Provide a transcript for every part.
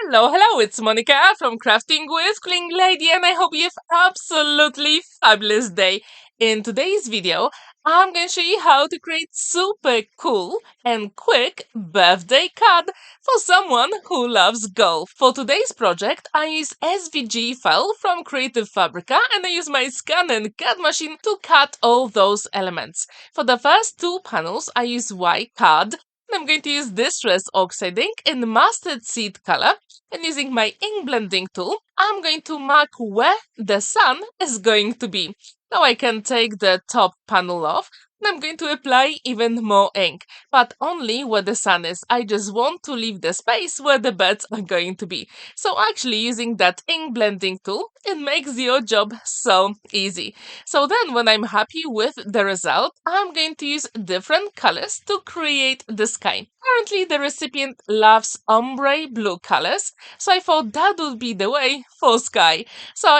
Hello, it's Monica from Crafting with Quilling Lady, and I hope you have absolutely fabulous day. In today's video, I'm going to show you how to create super cool and quick birthday card for someone who loves golf. For today's project, I use SVG file from Creative Fabrica and I use my scan and cut machine to cut all those elements. For the first two panels, I use white card. I'm going to use Distress Oxide ink in mustard seed color, and using my ink blending tool, I'm going to mark where the sun is going to be. Now I can take the top panel off, and I'm going to apply even more ink, but only where the sun is. I just want to leave the space where the birds are going to be. So actually using that ink blending tool, it makes your job so easy. So then when I'm happy with the result, I'm going to use different colors to create the sky. Currently the recipient loves ombre blue colors, so I thought that would be the way for sky. So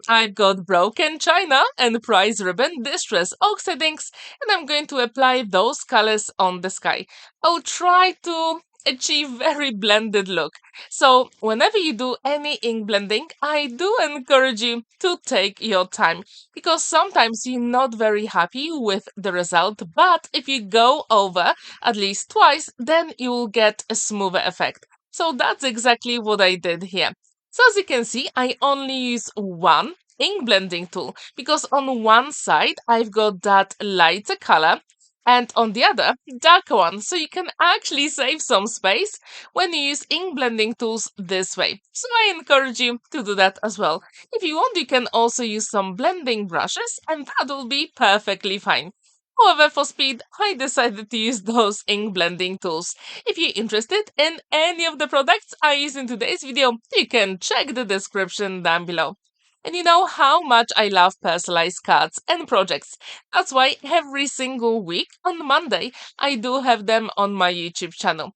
I've got broken china and prize ribbon, distress oxide inks, and I'm going to apply those colors on the sky. I'll try to achieve very blended look. So whenever you do any ink blending, I do encourage you to take your time, because sometimes you're not very happy with the result, but if you go over at least twice, then you will get a smoother effect. So that's exactly what I did here. So as you can see, I only use one ink blending tool, because on one side I've got that lighter color and on the other darker one, so you can actually save some space when you use ink blending tools this way. So I encourage you to do that as well. If you want, you can also use some blending brushes and that will be perfectly fine. However, for speed, I decided to use those ink blending tools. If you're interested in any of the products I use in today's video, you can check the description down below. And you know how much I love personalized cards and projects. That's why every single week on Monday, I do have them on my YouTube channel.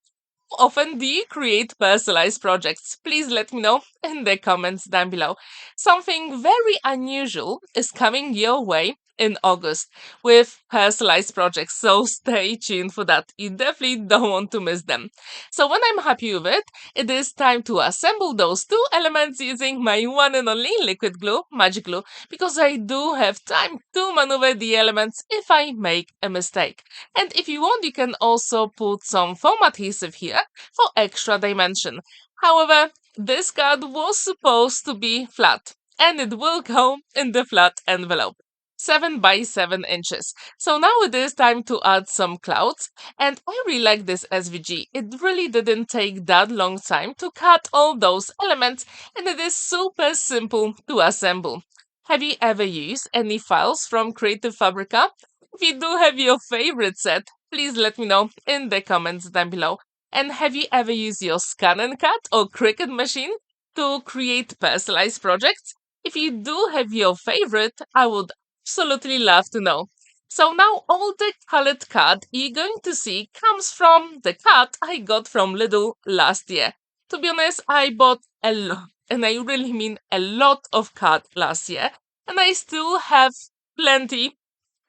How often do you create personalized projects? Please let me know in the comments down below. Something very unusual is coming your way in August with personalized projects, so stay tuned for that. You definitely don't want to miss them. So when I'm happy with it, it is time to assemble those two elements using my one and only liquid glue, magic glue, because I do have time to maneuver the elements if I make a mistake. And if you want, you can also put some foam adhesive here for extra dimension. However, this card was supposed to be flat, and it will go in the flat envelope. 7 by 7 inches. So now it is time to add some clouds, and I really like this SVG. It really didn't take that long time to cut all those elements, and it is super simple to assemble. Have you ever used any files from Creative Fabrica? If you do have your favorite set, please let me know in the comments down below. And have you ever used your scan and cut or Cricut machine to create personalized projects? If you do have your favorite, I would absolutely love to know. So now all the colored card you're going to see comes from the card I got from LIDL last year. To be honest, I bought a lot, and I really mean a lot of card last year, and I still have plenty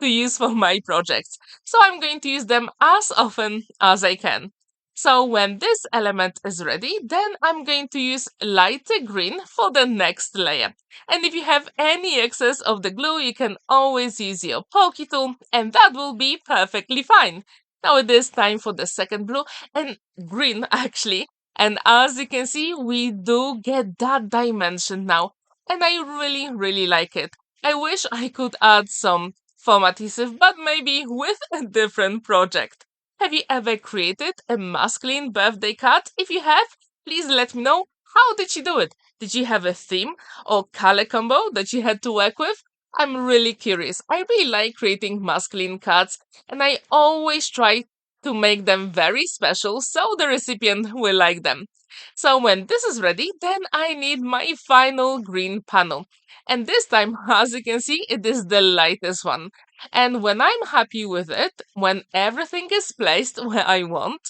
to use for my projects. So I'm going to use them as often as I can. So when this element is ready, then I'm going to use lighter green for the next layer. And if you have any excess of the glue, you can always use your pokey tool and that will be perfectly fine. Now it is time for the second blue and green actually. And as you can see, we do get that dimension now. And I really like it. I wish I could add some foam adhesive, but maybe with a different project. Have you ever created a masculine birthday card? If you have, please let me know. How did you do it? Did you have a theme or color combo that you had to work with? I'm really curious. I really like creating masculine cards, and I always try to make them very special so the recipient will like them. So when this is ready, then I need my final green panel. And this time, as you can see, it is the lightest one. And when I'm happy with it, when everything is placed where I want,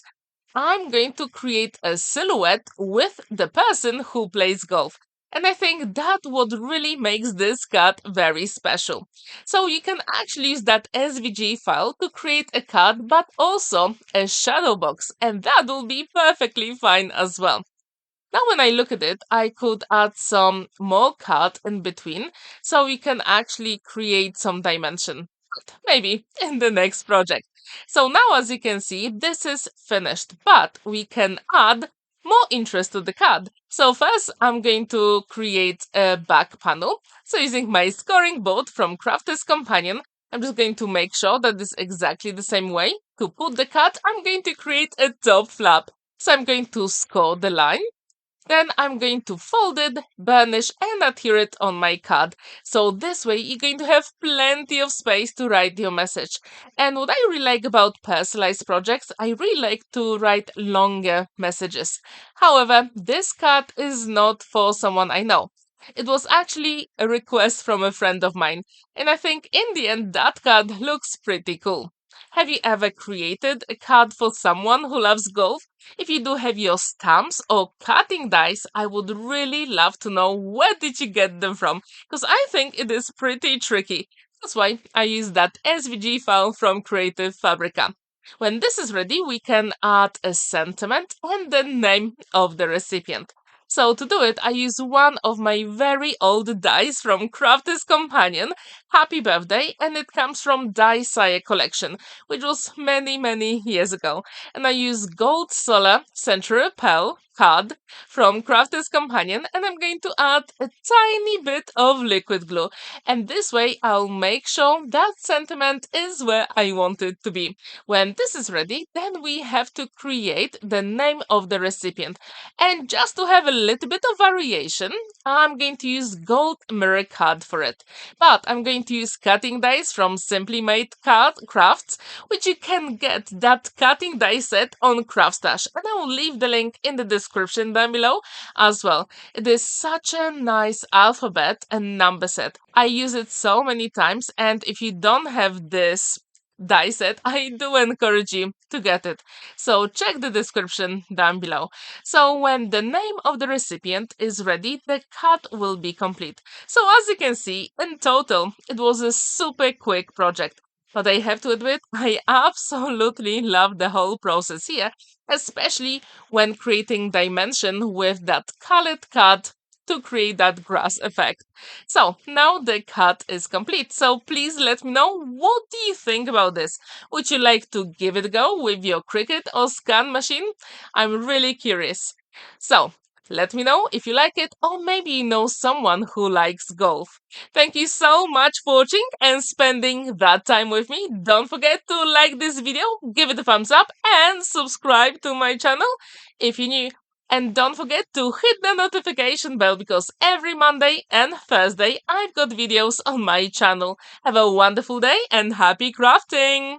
I'm going to create a silhouette with the person who plays golf. And I think that what really makes this card very special. So you can actually use that SVG file to create a card, but also a shadow box, and that will be perfectly fine as well. Now when I look at it, I could add some more cut in between so we can actually create some dimension. Maybe in the next project. So now as you can see, this is finished, but we can add more interest to the card. So first I'm going to create a back panel. So using my scoring board from Crafter's Companion, I'm just going to make sure that this is exactly the same way. To put the card, I'm going to create a top flap. So I'm going to score the line. Then I'm going to fold it, burnish and adhere it on my card. So this way you're going to have plenty of space to write your message. And what I really like about personalized projects, I really like to write longer messages. However, this card is not for someone I know. It was actually a request from a friend of mine, and I think in the end that card looks pretty cool. Have you ever created a card for someone who loves golf? If you do have your stamps or cutting dice, I would really love to know where did you get them from, because I think it is pretty tricky. That's why I use that SVG file from Creative Fabrica. When this is ready, we can add a sentiment and the name of the recipient. So to do it, I use one of my very old dice from Crafter's Companion, Happy Birthday, and it comes from Die Sire collection, which was many years ago. And I use Gold Solar Century Pearl card from Crafter's Companion, and I'm going to add a tiny bit of liquid glue. And this way I'll make sure that sentiment is where I want it to be. When this is ready, then we have to create the name of the recipient. And just to have a little bit of variation, I'm going to use gold mirror card for it. But I'm going to use cutting dice from Simply Made Card Crafts, which you can get that cutting dice set on Craftstash. And I will leave the link in the description down below as well. It is such a nice alphabet and number set. I use it so many times, and if you don't have this die set, I do encourage you to get it. So check the description down below. So when the name of the recipient is ready, the card will be complete. So as you can see, in total, it was a super quick project. But I have to admit, I absolutely love the whole process here, especially when creating dimension with that colored card to create that grass effect. So now the cut is complete. So please let me know, what do you think about this? Would you like to give it a go with your Cricut or scan machine? I'm really curious. So let me know if you like it, or maybe you know someone who likes golf. Thank you so much for watching and spending that time with me. Don't forget to like this video, give it a thumbs up and subscribe to my channel if you're new. And don't forget to hit the notification bell, because every Monday and Thursday I've got videos on my channel. Have a wonderful day and happy crafting!